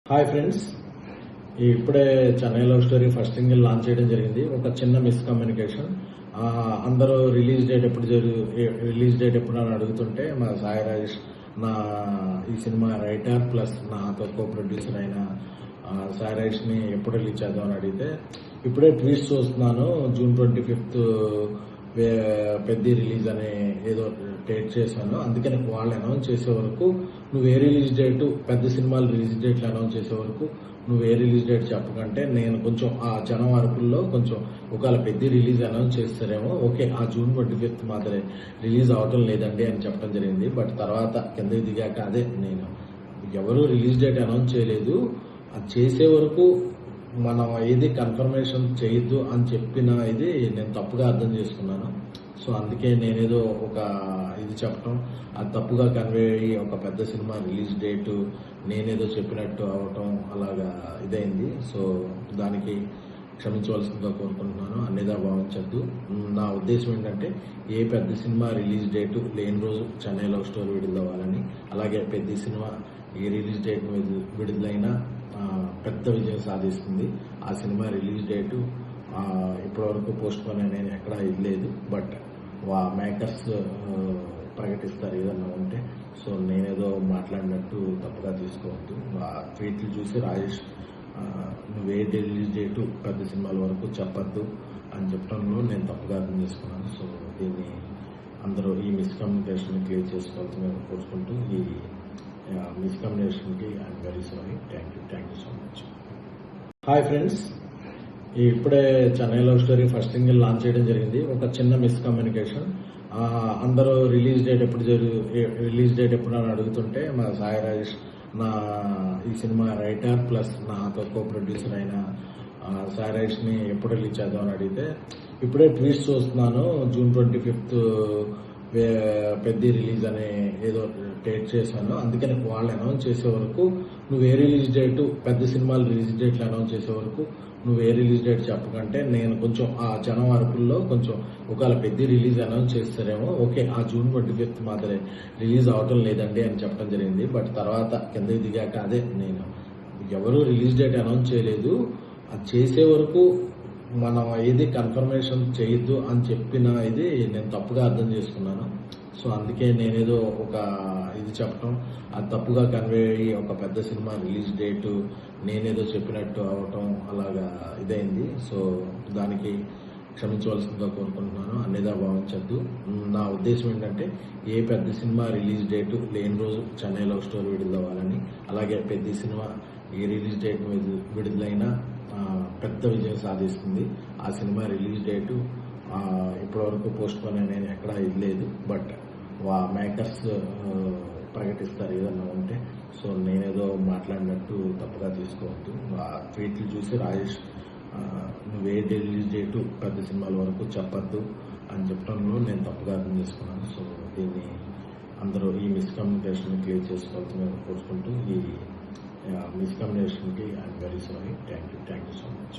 Hi friends, ఇప్పుడే Chennai love story first single launch చేయడం జరిగింది. ఒక చిన్న మిస్కమ్యూనికేషన్. అందరూ రిలీజ్ డేట్ ఎప్పుడు అని అడుగుతుంటే మా సాయి రాజేష్ నా ఈ సినిమా రైటర్ ప్లస్ నాతో కో ప్రొడ్యూసర్ అయిన సాయి రాజేష్ని ఎప్పుడు రిలీజ్ చేద్దామని అడిగితే ఇప్పుడే ట్వీట్స్ చూస్తున్నాను, June 25th పెద్ద రిలీజ్ అనే ఏదో డేట్ చేశాను, అందుకని వాళ్ళు అనౌన్స్ చేసే వరకు నువ్వు ఏ రిలీజ్ డేట్, పెద్ద సినిమాలు రిలీజ్ డేట్లు అనౌన్స్ చేసే వరకు నువ్వు ఏ రిలీజ్ డేట్ చెప్పకంటే నేను కొంచెం ఆ జనం అరకుల్లో కొంచెం ఒకవేళ పెద్ద రిలీజ్ అనౌన్స్ చేస్తారేమో, ఓకే ఆ June 25th మాత్రమే రిలీజ్ అవటం లేదండి అని చెప్పడం జరిగింది. బట్ తర్వాత కిందకి దిగాక అదే నేను ఎవరు రిలీజ్ డేట్ అనౌన్స్ చేయలేదు, అది చేసే వరకు మనం ఏది కన్ఫర్మేషన్ చేయొద్దు అని చెప్పిన ఇది నేను తప్పుగా అర్థం చేసుకున్నాను. సో అందుకే నేనేదో ఒక ఇది చెప్పడం, అది తప్పుగా కన్వే అయ్యి ఒక పెద్ద సినిమా రిలీజ్ డేటు నేనేదో చెప్పినట్టు అవటం అలాగా ఇదైంది. సో దానికి క్షమించవలసిందిగా కోరుకుంటున్నాను, అన్నిదా భావించద్దు. నా ఉద్దేశం ఏంటంటే ఏ పెద్ద సినిమా రిలీజ్ డేటు లేని రోజు చెన్నై లవ్ స్టోరీ విడుదలవ్వాలని, అలాగే పెద్ద సినిమా ఏ రిలీజ్ డేట్ విడుదలైనా పెద్ద విజయం సాధిస్తుంది. ఆ సినిమా రిలీజ్ డేటు ఇప్పటివరకు పోస్ట్ పోన్ నేను ఎక్కడా ఇవ్వలేదు, బట్ మేకర్స్ ప్రకటిస్తారు ఏదన్నా ఉంటే. సో నేనేదో మాట్లాడినట్టు తప్పుగా తీసుకోవద్దు. ఆ ట్వీట్లు చూసి రాజేష్ నువ్వే రిలీజ్ డేటు పెద్ద సినిమాల వరకు చెప్పద్దు అని చెప్పడంలో నేను తప్పుగా అర్థం చేసుకున్నాను. సో దీన్ని అందరూ ఈ మిస్కమ్యూనికేషన్ క్లియర్ చేసుకోవాల్సిందిగా కోరుకుంటూ ఈ మిస్కమ్యూనికేషన్కి I'm very sorry. Thank you so much. Hi friends, ఇప్పుడే Chennai love story first single launch చేయడం జరిగింది. ఒక చిన్న మిస్కమ్యూనికేషన్. అందరూ రిలీజ్ డేట్ ఎప్పుడు అని అడుగుతుంటే మా సాయి రాజేష్ నా ఈ సినిమా రైటర్ ప్లస్ నాతో కో ప్రొడ్యూసర్ అయిన సాయి రాజేష్ని ఎప్పుడు రిలీజ్ చేద్దామని అడిగితే ఇప్పుడే ట్వీట్స్ చూస్తున్నాను, June 25th పెద్ద రిలీజ్ అనే ఏదో డేట్ చేశాను, అందుకని వాళ్ళు అనౌన్స్ చేసే వరకు నువ్వు ఏ రిలీజ్ డేటు, పెద్ద సినిమాలు రిలీజ్ డేట్లు అనౌన్స్ చేసే వరకు నువ్వు ఏ రిలీజ్ డేట్ చెప్పకంటే నేను కొంచెం ఆ జనం అరకుల్లో కొంచెం ఒకవేళ పెద్ద రిలీజ్ అనౌన్స్ చేస్తారేమో, ఓకే ఆ June 25th మాత్రమే రిలీజ్ అవటం లేదండి అని చెప్పడం జరిగింది. బట్ తర్వాత కిందకి దిగాక అదే నేను ఎవరు రిలీజ్ డేట్ అనౌన్స్ చేయలేదు, అది చేసే వరకు మనం ఏది కన్ఫర్మేషన్ చేయొద్దు అని చెప్పిన ఇది నేను తప్పుగా అర్థం చేసుకున్నాను. సో అందుకే నేనేదో ఒక ఇది చెప్పడం, అది తప్పుగా కన్వే అయ్యి ఒక పెద్ద సినిమా రిలీజ్ డేటు నేనేదో చెప్పినట్టు అవటం అలాగా ఇదైంది. సో దానికి క్షమించవలసిందిగా కోరుకుంటున్నాను, అన్నిదా భావించద్దు. నా ఉద్దేశం ఏంటంటే ఏ పెద్ద సినిమా రిలీజ్ డేటు లేని రోజు చెన్నై లవ్ స్టోరీ విడుదలవ్వాలని, అలాగే పెద్ద సినిమా ఏ రిలీజ్ డేట్ విడుదలైనా పెద్ద విజయం సాధిస్తుంది. ఆ సినిమా రిలీజ్ డేటు ఇప్పటివరకు పోస్ట్ పోన్ నేను ఎక్కడా ఇవ్వలేదు, బట్ మేకర్స్ ప్రకటిస్తారు ఏదన్నా ఉంటే. సో నేనేదో మాట్లాడినట్టు తప్పుగా తీసుకోవద్దు. ఆ ట్వీట్లు చూసి రాజేష్ నువ్వే రిలీజ్ డేటు పెద్ద సినిమాల వరకు చెప్పద్దు అని చెప్పడంలో నేను తప్పుగా అర్థం చేసుకున్నాను. సో దీన్ని అందరూ ఈ మిస్కమ్యూనికేషన్ క్లియర్ చేసుకోవాల్సిందిగా కోరుకుంటూ ఈ మిస్కమ్యూనికేషన్కి I'm very sorry. Thank you so much.